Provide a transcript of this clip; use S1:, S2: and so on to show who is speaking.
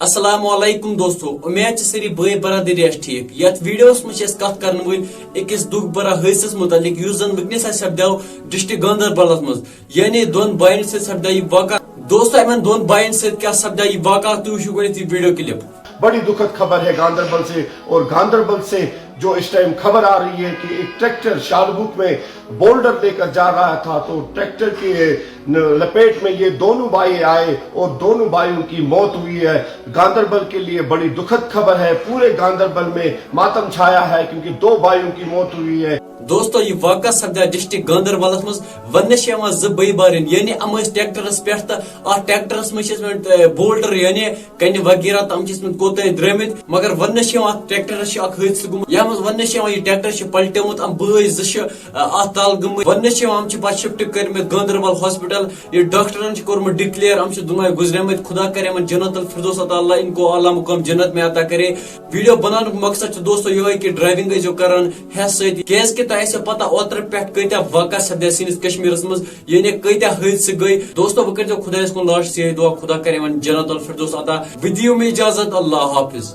S1: السلام علیکم دوستو امید سری بھائی برادری ٹھیک یت ویڈیوس مجھ کت کرن ول اکس دکھ برا حادثس متعلق اس زن ونکس سپدو ڈسٹرکٹ گاندربلس مز یعنی دون بائن سپدو یہ واقعہ دوستو امن دون بائن کیا سپدو یہ واقعہ تھی وچھو گۄڈنیٚتھ یہ ویڈیو کلپ
S2: بڑی دکھد خبر ہے گاندربل سے اور گاندربل سے جو اس ٹائم خبر آ رہی ہے کہ ایک ٹریکٹر شالبوک میں بولڈر لے کر جا رہا تھا تو ٹریکٹر کی لپیٹ میں یہ دونوں بھائی آئے اور دونوں بھائیوں کی موت ہوئی ہے۔ گاندربل کے لیے بڑی دکھد خبر ہے، پورے گاندربل میں ماتم چھایا ہے کیونکہ دو بھائیوں کی موت ہوئی ہے۔
S1: دوستو یہ واقعہ سپدو ڈسٹرکٹ گاندربلس مز ون زٕ بٔے بارٕنۍ یعنی ام ٹریکٹرس پہ ات ٹریکٹرس مز بولڈر یعنی کنہ وغیرہ تم کوتہ درمت مگر ون ٹریکٹرس حادثہ گوٚمُت یتھ مز ون یہ ٹریکٹر پلٹیومت ام بٲے زٕ ات تل گٔمٕتۍ ون پتہ شفٹ کرمت گاندربل ہاسپٹل یہ ڈاکٹرن کورمت ڈکلیئر ام دۄنوے گزریمت خدا کرے یمن جنت الفردوس عطا اللہ ان کو اعلی مقام جنت میں عطا کرے۔ ویڈیو بنانک مقصد دوستو یہ کہ ڈرائیونگ ٲسۍزیو کران ہیس سۭتۍ کیاز کہ تہ پتہ اوتر پہ کتیا واقعہ سپدے سنس کشمیرس مز یعنی کتیا حادثہ گئی۔ دوستو بہ کرو خدایس کن لاسٹ یہ دعا خدا کرے یمن جنت الفردوس عطا۔ ودیو میں اجازت، اللہ حافظ۔